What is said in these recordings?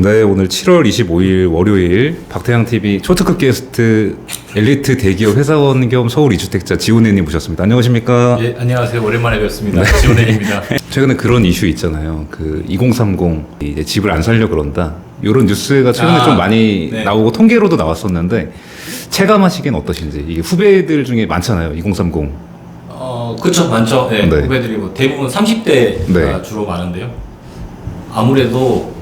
네, 오늘 7월 25일 월요일 박태양TV 초특급 게스트 엘리트 대기업 회사원 겸 서울 이주택자 지훈혜님 모셨습니다. 안녕하십니까? 예, 안녕하세요. 오랜만에 뵙습니다. 지훈혜입니다. 최근에 그런 이슈 있잖아요. 그 2030 이제 집을 안 살려 그런다. 이런 뉴스가 최근에 좀 많이 네. 나오고 통계로도 나왔었는데 체감하시기엔 어떠신지? 이게 후배들 중에 많잖아요. 2030. 그쵸, 많죠. 네, 네. 후배들이 뭐 대부분 30대가 네. 주로 많은데요. 아무래도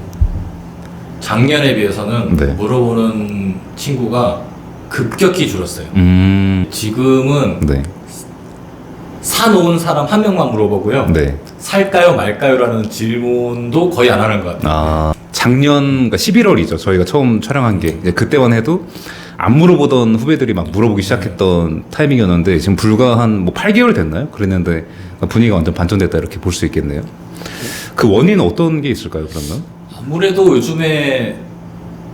작년에 비해서는 네. 물어보는 친구가 급격히 줄었어요. 지금은 네. 사놓은 사람 한 명만 물어보고요. 네. 살까요, 말까요?라는 질문도 거의 안 하는 것 같아요. 아, 작년, 그러니까 11월이죠. 저희가 처음 촬영한 게. 이제 그때만 해도 안 물어보던 후배들이 막 물어보기 시작했던 타이밍이었는데 지금 불과 한 뭐 8개월 됐나요? 그랬는데 분위기가 완전 반전됐다 이렇게 볼 수 있겠네요. 그 원인은 어떤 게 있을까요, 그러면? 아무래도 요즘에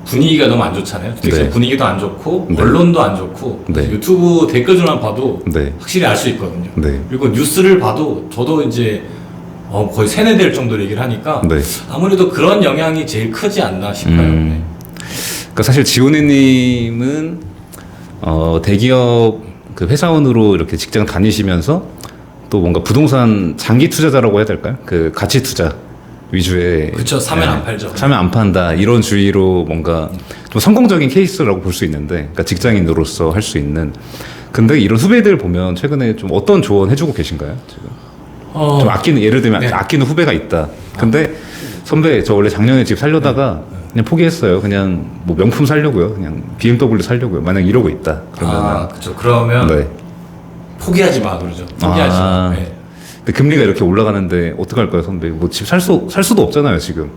분위기가 너무 안 좋잖아요. 네. 분위기도 안 좋고 네. 언론도 안 좋고 네. 유튜브 댓글들만 봐도 네. 확실히 알 수 있거든요. 네. 그리고 뉴스를 봐도 저도 이제 거의 세뇌될 정도로 얘기를 하니까 네. 아무래도 그런 영향이 제일 크지 않나 싶어요. 네. 그러니까 사실 지훈혜님은 대기업 그 회사원으로 이렇게 직장 다니시면서 또 뭔가 부동산 장기 투자자라고 해야 될까요? 그 가치 투자 위주의 그쵸, 사면 안 팔죠. 사면 안 판다 이런 주의로 뭔가 좀 성공적인 케이스라고 볼 수 있는데, 그러니까 직장인으로서 할 수 있는. 근데 이런 후배들 보면 최근에 좀 어떤 조언 해주고 계신가요? 지금 좀 아끼는, 예를 들면 네. 아끼는 후배가 있다. 근데 선배 저 원래 작년에 집 살려다가 그냥 포기했어요. 그냥 뭐 명품 살려고요. 그냥 BMW 살려고요. 만약 이러고 있다. 그러면 그쵸. 그러면 네. 포기하지 마 그러죠. 포기하지 마. 네. 근데 금리가 이렇게 올라가는데 어떡할까요, 선배? 뭐 집 살 수도 없잖아요, 지금.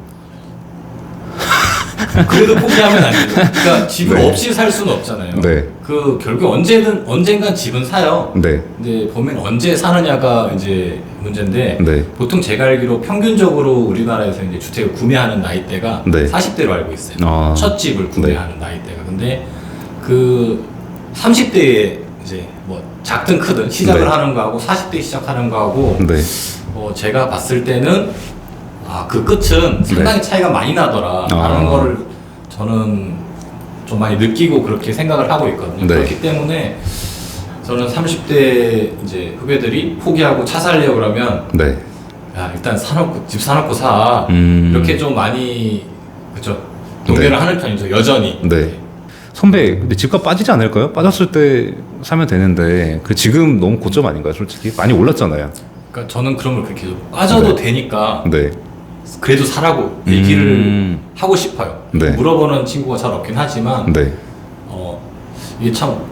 그래도 포기하면 안 되죠. 그러니까 집을 네. 없이 살 수는 없잖아요. 네. 그 결국 언젠간 집은 사요. 네. 근데 보면 언제 사느냐가 이제 문제인데 네. 보통 제가 알기로 평균적으로 우리나라에서 이제 주택을 구매하는 나이대가 네. 40대로 알고 있어요. 아. 첫 집을 구매하는 나이대가. 근데 그 30대에 이제 뭐 작든 크든 시작을 네. 하는 거하고 40대 시작하는 거하고 네. 제가 봤을 때는 그 끝은 상당히 차이가 많이 나더라라는 거를 저는 좀 많이 느끼고 그렇게 생각을 하고 있거든요. 네. 그렇기 때문에 저는 30대 이제 후배들이 포기하고 차 살려고 그러면 네. 야, 일단 집 사놓고 사. 이렇게 좀 많이 그죠 동결을 네. 하는 편이죠. 여전히. 네. 선배, 근데 집값 빠지지 않을까요? 빠졌을 때 사면 되는데, 그 지금 너무 고점 아닌가요, 솔직히? 많이 올랐잖아요. 그러니까 저는 그런 걸 그렇게 빠져도 네. 되니까 네. 그래도 사라고 얘기를 하고 싶어요. 네. 물어보는 친구가 잘 없긴 하지만 네. 이게 참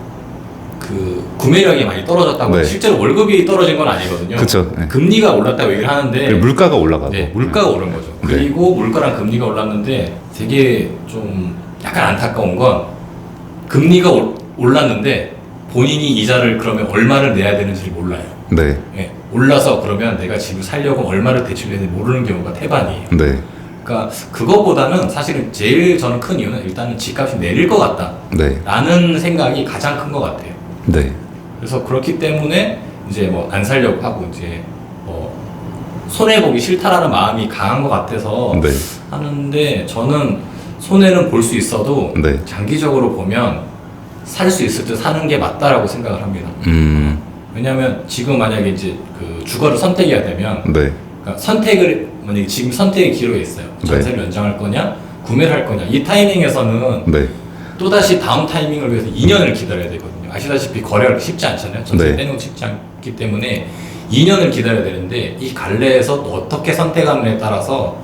그 구매력이 많이 떨어졌다고. 네. 실제로 월급이 떨어진 건 아니거든요. 그쵸. 네. 금리가 올랐다고 얘기를 하는데 물가가 올라가고. 네, 물가가 오른 거죠. 네. 그리고 물가랑 금리가 올랐는데 되게 좀 약간 안타까운 건 금리가 올랐는데 본인이 이자를 그러면 얼마를 내야 되는지 몰라요. 네. 예, 올라서 그러면 내가 집을 살려고 얼마를 대출해야 되는지 모르는 경우가 태반이에요. 네. 그러니까 그것보다는 사실은 제일 저는 큰 이유는 일단은 집값이 내릴 것 같다 네. 라는 생각이 가장 큰 것 같아요. 네. 그래서 그렇기 때문에 이제 뭐 안 살려고 하고 이제 손해보기 싫다라는 마음이 강한 것 같아서 네. 하는데, 저는 손해는 볼 수 있어도 네. 장기적으로 보면 살 수 있을 때 사는 게 맞다라고 생각을 합니다. 왜냐하면 지금 만약에 이제 그 주거를 선택해야 되면 네. 그러니까 만약에 지금 선택의 기로에 있어요. 전세를 연장할 거냐 구매를 할 거냐. 이 타이밍에서는 네. 또다시 다음 타이밍을 위해서 2년을 기다려야 되거든요. 아시다시피 거래가 쉽지 않잖아요. 전세 네. 빼놓기 쉽지 않기 때문에 2년을 기다려야 되는데, 이 갈래에서 또 어떻게 선택하느냐에 따라서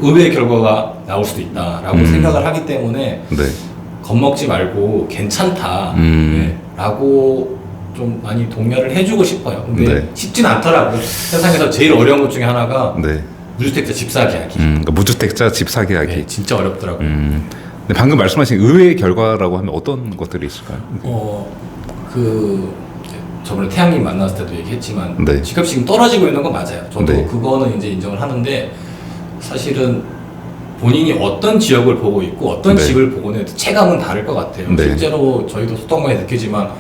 의외의 결과가 나올 수도 있다라고 생각을 하기 때문에 네. 겁먹지 말고 괜찮다 라고 좀 많이 독려를 해주고 싶어요. 근데 네. 쉽진 않더라고요. 세상에서 제일 어려운 것 중에 하나가 네. 무주택자 집 사기 하기. 그러니까 무주택자 집 사기 하기. 네, 진짜 어렵더라고요. 근데 방금 말씀하신 의외의 결과라고 하면 어떤 것들이 있을까요? 저번에 태양님 만났을 때도 얘기했지만 네. 집값이 지금 떨어지고 있는 건 맞아요. 저도 네. 그거는 이제 인정을 하는데, 사실은 본인이 어떤 지역을 보고 있고 어떤 네. 집을 보고는 체감은 다를 것 같아요. 네. 실제로 저희도 소통방에 느끼지만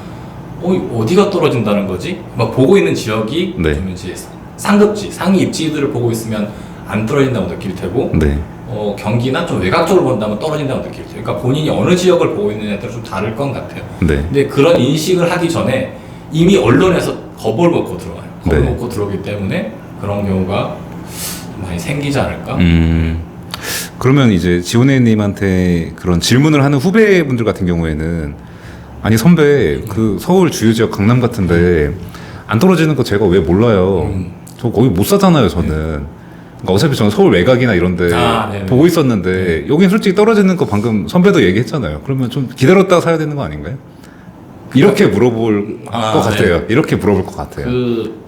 어디가 떨어진다는 거지? 막 보고 있는 지역이 네. 좀 이제 상급지, 상위 입지들을 보고 있으면 안 떨어진다고 느낄 테고, 네. 경기나 좀 외곽적으로 본다면 떨어진다고 느낄 때, 그러니까 본인이 어느 지역을 보고 있느냐에 따라 좀 다를 것 같아요. 네. 근데 그런 인식을 하기 전에 이미 언론에서 겁을 먹고 들어와요. 겁을 네. 먹고 들어오기 때문에 그런 경우가 많이 생기지 않을까? 그러면 이제 지원혜님한테 그런 질문을 하는 후배분들 같은 경우에는 아니 선배 그 서울 주요 지역 강남 같은데 안 떨어지는 거 제가 왜 몰라요? 저 거기 못 사잖아요 저는. 그러니까 어차피 저는 서울 외곽이나 이런데 네네. 보고 있었는데 여긴 솔직히 떨어지는 거 방금 선배도 얘기했잖아요. 그러면 좀 기다렸다 사야 되는 거 아닌가요? 이렇게 물어볼 것 같아요. 이렇게 물어볼 것 같아요.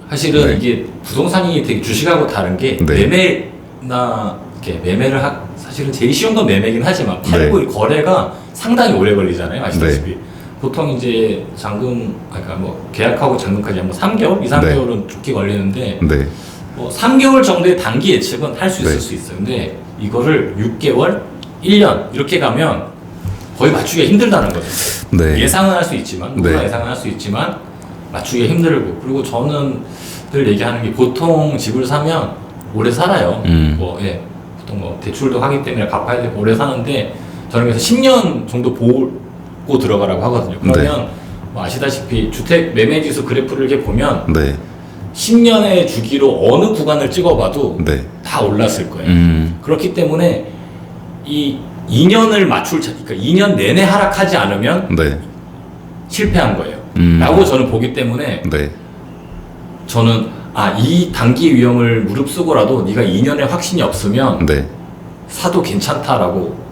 사실은 네. 이게 부동산이 되게 주식하고 다른 게 네. 매매나 이렇게 매매를 사실은 제일 쉬운 건 매매긴 하지만 팔고 거래가 상당히 오래 걸리잖아요. 아시다시피. 보통 이제 그러니까 뭐 계약하고 잔금까지 한 3개월, 2, 3개월은 좋게 걸리는데 네. 뭐 3개월 정도의 단기 예측은 할 수 있을 네. 수 있어요. 근데 이거를 6개월, 1년 이렇게 가면 거의 맞추기가 힘들다는 거죠. 네. 예상은 할 수 있지만, 누구나 네. 예상은 할 수 있지만 맞추기가 힘들고, 그리고 저는 늘 얘기하는 게 보통 집을 사면 오래 살아요. 보통 뭐 대출도 하기 때문에 갚아야 되고 오래 사는데 저는 그래서 10년 정도 보고 들어가라고 하거든요. 그러면 뭐 아시다시피 주택 매매 지수 그래프를 이렇게 보면 네. 10년의 주기로 어느 구간을 찍어봐도 네. 다 올랐을 거예요. 그렇기 때문에 이 2년을 그러니까 2년 내내 하락하지 않으면 네. 실패한 거예요. 라고 저는 보기 때문에 네. 저는 이 단기 위험을 무릅쓰고라도 네가 2년에 확신이 없으면 네. 사도 괜찮다라고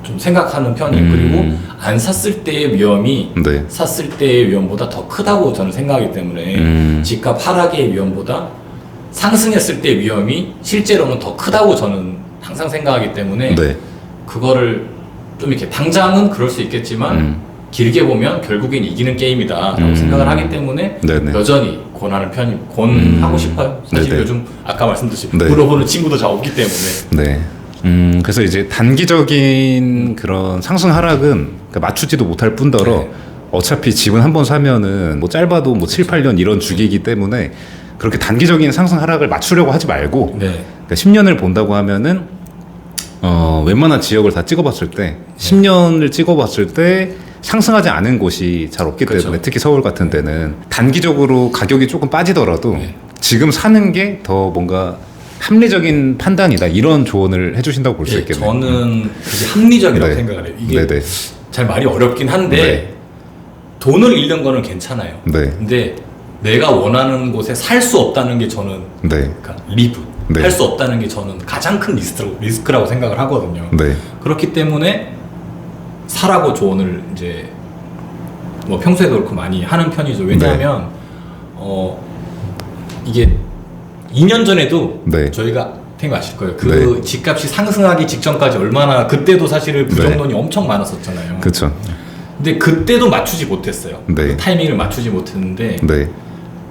좀 생각하는 편이에요. 그리고 안 샀을 때의 위험이 네. 샀을 때의 위험보다 더 크다고 저는 생각하기 때문에 집값 하락의 위험보다 상승했을 때의 위험이 실제로는 더 크다고 저는 항상 생각하기 때문에 네. 그거를 좀 이렇게 당장은 그럴 수 있겠지만 길게 보면 결국엔 이기는 게임이다라고 생각을 하기 때문에 네네. 여전히 권하는 권하고 싶어요. 사실 네네. 요즘 아까 말씀드린 네. 물어보는 친구도 잘 없기 때문에. 네. 그래서 이제 단기적인 그런 상승 하락은 그러니까 맞추지도 못할 뿐더러 네. 어차피 집은 한 번 사면은 뭐 짧아도 뭐 7, 8년 이런 주기이기 때문에 그렇게 단기적인 상승 하락을 맞추려고 하지 말고 네. 그러니까 10년을 본다고 하면은 웬만한 지역을 다 찍어봤을 때 10년을 찍어봤을 때 상승하지 않은 곳이 잘 없기 그렇죠. 때문에 특히 서울 같은 데는 단기적으로 가격이 조금 빠지더라도 네. 지금 사는 게 더 뭔가 합리적인 판단이다 이런 조언을 해주신다고 볼 수 예, 있겠네요. 저는 그게 합리적이라고 네. 생각을 해요. 이게 네네. 잘 말이 어렵긴 한데 네. 돈을 잃는 거는 괜찮아요. 네. 근데 내가 원하는 곳에 살 수 없다는 게 저는 네. 그러니까 리브 네. 할 수 없다는 게 저는 가장 큰 리스크라고 생각을 하거든요. 네. 그렇기 때문에 사라고 조언을 이제 뭐 평소에도 그렇고 많이 하는 편이죠. 왜냐하면 이게 2년 전에도 네. 저희가 되게 아실 거예요. 그 집값이 상승하기 직전까지 얼마나 그때도 사실 부정론이 엄청 많았었잖아요. 그렇죠. 근데 그때도 맞추지 못했어요. 네. 그 타이밍을 맞추지 못했는데 네.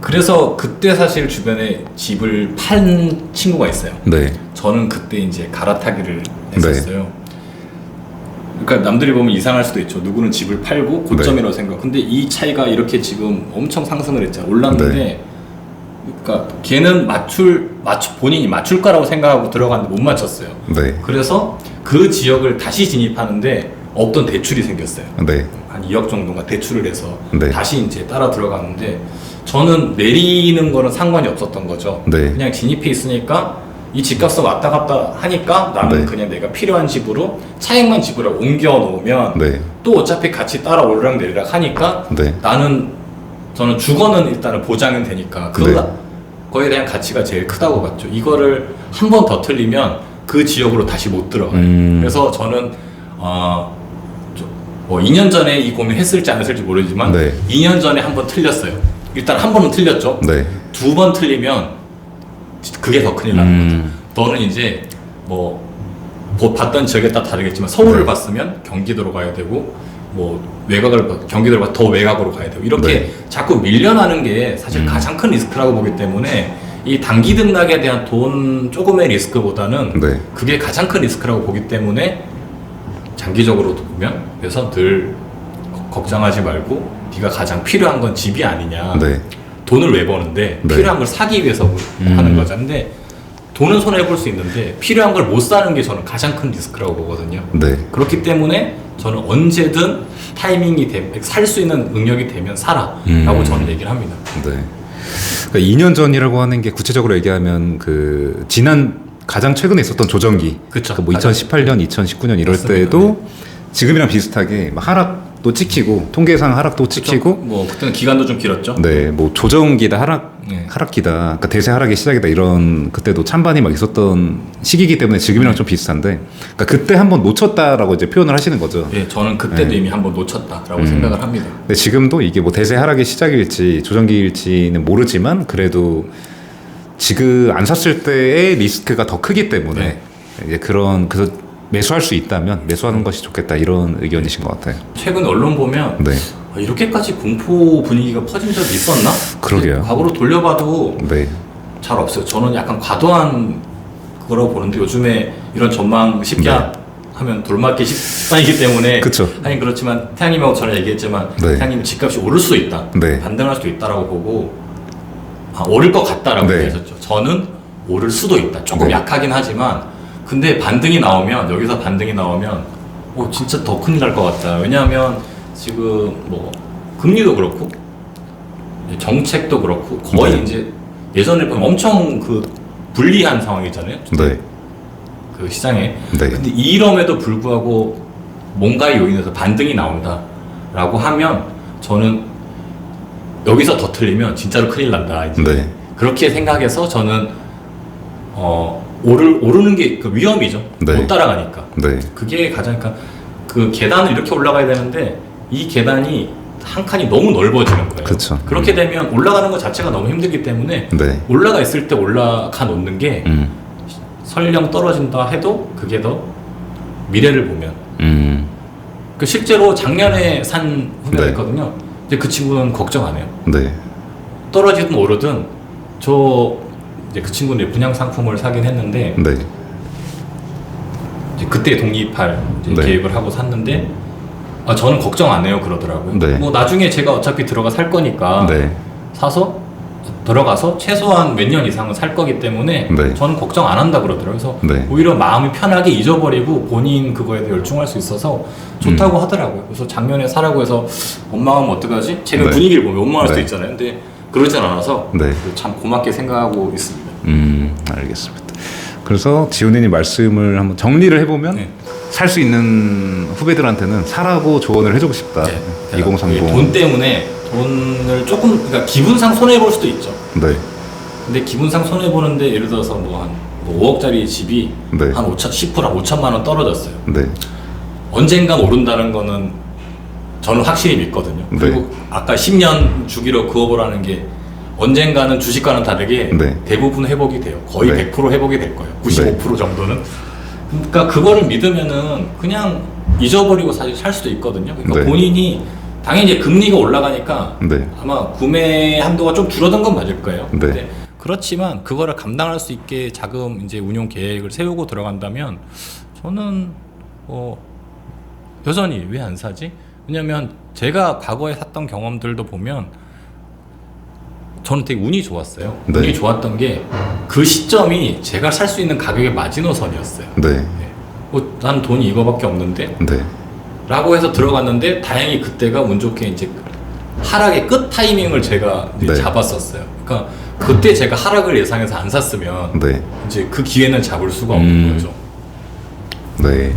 그래서 그때 사실 주변에 집을 판 친구가 있어요. 네. 저는 그때 이제 갈아타기를 했었어요. 그러니까 남들이 보면 이상할 수도 있죠. 누구는 집을 팔고 고점이라고 생각. 근데 이 차이가 이렇게 지금 엄청 상승을 했잖아요. 올랐는데, 그러니까 걔는 본인이 맞출 거라고 생각하고 들어갔는데 못 맞췄어요. 네. 그래서 그 지역을 다시 진입하는데 없던 대출이 생겼어요. 네. 한 2억 정도가 대출을 해서 네. 다시 이제 따라 들어갔는데 저는 내리는 거는 상관이 없었던 거죠. 네. 그냥 진입해 있으니까 이 집값이 왔다 갔다 하니까 나는 네. 그냥 내가 필요한 집으로 차액만 집으로 옮겨 놓으면 네. 또 어차피 같이 따라 오르락 내리락 하니까 네. 저는 주거는 일단은 보장은 되니까 거기에 대한 가치가 제일 크다고 봤죠. 이거를 한 번 더 틀리면 그 지역으로 다시 못 들어가요. 그래서 저는 뭐 2년 전에 이 고민을 했을지 안 했을지 모르지만 네. 2년 전에 한 번 틀렸어요. 일단 한 번은 틀렸죠. 네. 2번 틀리면 그게 더 큰일 나는 거죠. 너는 이제 뭐 봤던 지역에 따라 다르겠지만 서울을 네. 봤으면 경기도로 가야 되고 뭐 경기도를 더 외곽으로 가야 되고 이렇게 네. 자꾸 밀려나는 게 사실 가장 큰 리스크라고 보기 때문에 이 단기 등락에 대한 돈 조금의 리스크보다는 네. 그게 가장 큰 리스크라고 보기 때문에 장기적으로도 보면 그래서 늘 걱정하지 말고 네가 가장 필요한 건 집이 아니냐. 네. 돈을 왜 버는데 네. 필요한 걸 사기 위해서 하는 거죠. 근데 돈은 손해 볼 수 있는데 필요한 걸 못 사는 게 저는 가장 큰 리스크라고 보거든요. 네. 그렇기 때문에 저는 언제든 타이밍이 살 수 있는 능력이 되면 사라라고 저는 얘기를 합니다. 네. 그러니까 2년 전이라고 하는 게 구체적으로 얘기하면 그 지난 가장 최근에 있었던 조정기, 그쵸. 뭐 2018년, 2019년 이럴 맞습니다. 때도 지금이랑 비슷하게 막 하락도 찍히고 통계상 하락도 찍히고, 뭐 그때는 기간도 좀 길었죠. 네, 뭐 조정기다 네. 하락기다, 그러니까 대세 하락의 시작이다 이런 그때도 찬반이 막 있었던 시기이기 때문에 지금이랑 좀 비슷한데, 그러니까 그때 한번 놓쳤다라고 이제 표현을 하시는 거죠. 예, 저는 그때도 이미 한번 놓쳤다라고 생각을 합니다. 근데 지금도 이게 뭐 대세 하락의 시작일지 조정기일지는 모르지만 그래도 지금 안 샀을 때의 리스크가 더 크기 때문에 네. 이제 그래서 매수할 수 있다면 매수하는 것이 좋겠다 이런 의견이신 것 같아요. 최근 언론 보면 네, 이렇게까지 공포 분위기가 퍼진 적이 있었나? 그러게요. 과거로 돌려봐도 네, 잘 없어요. 저는 약간 과도한 거라고 보는데 요즘에 이런 전망 쉽게 네. 하면 돌맞기 식단이기 때문에 그쵸. 하긴 그렇지만 태양님하고 저는 얘기했지만 네. 태양님은 집값이 오를 수도 있다. 네. 반등할 수도 있다라고 보고 오를 것 같다라고 네. 얘기했었죠. 저는 오를 수도 있다. 조금 네. 약하긴 하지만 근데 반등이 나오면 여기서 반등이 나오면 진짜 더 큰일 날 것 같다. 왜냐하면 지금 뭐 금리도 그렇고 정책도 그렇고 거의 네. 이제 예전에 보면 엄청 그 불리한 상황이잖아요. 네, 그 시장에. 네. 근데 이럼에도 불구하고 뭔가의 요인에서 반등이 나온다라고 하면 저는 여기서 더 틀리면 진짜로 큰일 난다. 이제. 네. 그렇게 생각해서 저는 오르는 게 그 위험이죠. 네. 못 따라가니까. 네, 그게 가장 그 계단을 이렇게 올라가야 되는데 이 계단이 한 칸이 너무 넓어지는 거예요. 그쵸. 그렇게 되면 올라가는 것 자체가 너무 힘들기 때문에 네, 올라가 있을 때 올라가 놓는 게 음, 설령 떨어진다 해도 그게 더 미래를 보면 그 실제로 작년에 산 후배가 네. 있거든요. 이제 그 친구는 걱정 안 해요. 네, 떨어지든 오르든 이제 그 친구는 분양 상품을 사긴 했는데 네, 이제 그때 독립할 이제 네. 계획을 하고 샀는데 저는 걱정 안 해요 그러더라고요. 네. 뭐 나중에 제가 어차피 들어가 살 거니까 네, 사서 들어가서 최소한 몇 년 이상은 살 거기 때문에 네. 저는 걱정 안 한다 그러더라고요. 그래서 네. 오히려 마음이 편하게 잊어버리고 본인 그거에 대해 열중할 수 있어서 좋다고 하더라고요. 그래서 작년에 사라고 해서 원망하면 어떡하지? 최근 네. 분위기를 보면 원망할 수도 네. 있잖아요. 근데 그러진 않아서 네. 참 고맙게 생각하고 있습니다. 알겠습니다. 그래서 지훈이님 말씀을 한번 정리를 해보면 네. 살 수 있는 후배들한테는 사라고 조언을 해주고 싶다. 네. 2030. 돈 때문에 돈을 조금 그러니까 기분상 손해 볼 수도 있죠. 네, 근데 기분상 손해 보는데 예를 들어서 뭐 5억짜리 집이 네. 한 10% 5천만 원 떨어졌어요. 네, 언젠간 오른다는 거는 저는 확실히 믿거든요. 네. 그리고 아까 10년 주기로 그어보라는 게 언젠가는 주식과는 다르게 네. 대부분 회복이 돼요. 거의 네. 100% 회복이 될 거예요. 95% 정도는. 그러니까 그거를 믿으면은 그냥 잊어버리고 사실 살 수도 있거든요. 그러니까 네. 본인이 당연히 이제 금리가 올라가니까 네. 아마 구매 한도가 좀 줄어든 건 맞을 거예요. 네. 근데 그렇지만 그거를 감당할 수 있게 자금 이제 운용 계획을 세우고 들어간다면 저는 여전히 왜 안 사지? 왜냐면 제가 과거에 샀던 경험들도 보면 저는 되게 운이 좋았어요. 네. 운이 좋았던 게 그 시점이 제가 살 수 있는 가격의 마지노선이었어요. 네, 난 돈이 이거밖에 없는데 네, 라고 해서 들어갔는데 다행히 그때가 운 좋게 이제 하락의 끝 타이밍을 제가 이제 네. 잡았었어요. 그러니까 그때 제가 하락을 예상해서 안 샀으면 네. 이제 그 기회는 잡을 수가 없는 거죠. 네.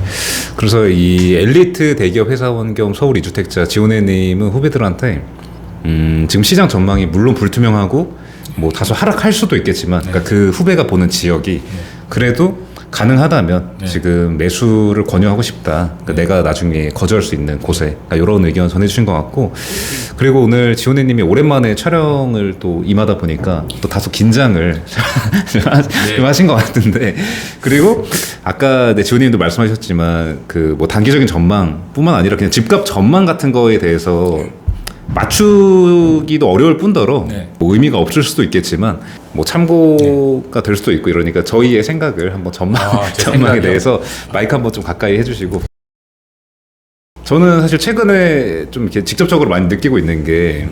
그래서 이 엘리트 대기업 회사원 겸 서울 이주택자 지원해님은 후배들한테 지금 시장 전망이 물론 불투명하고 뭐 다소 하락할 수도 있겠지만 그러니까 그 후배가 보는 지역이 그래도 가능하다면 네. 지금 매수를 권유하고 싶다. 그러니까 내가 나중에 거주할 수 있는 곳에 그러니까 이런 의견 전해주신 것 같고 그리고 오늘 지원해님이 오랜만에 촬영을 또 임하다 보니까 또 다소 긴장을 좀 하신 것 같은데 그리고 아까 지원님도 말씀하셨지만 그 뭐 단기적인 전망뿐만 아니라 그냥 집값 전망 같은 거에 대해서 맞추기도 어려울 뿐더러 네. 뭐 의미가 없을 수도 있겠지만 뭐 참고가 될 수도 있고 이러니까 저희의 생각을 한번 제 전망에 생각이요? 대해서 마이크 한번 좀 가까이 해주시고 저는 사실 최근에 좀 이렇게 직접적으로 많이 느끼고 있는 게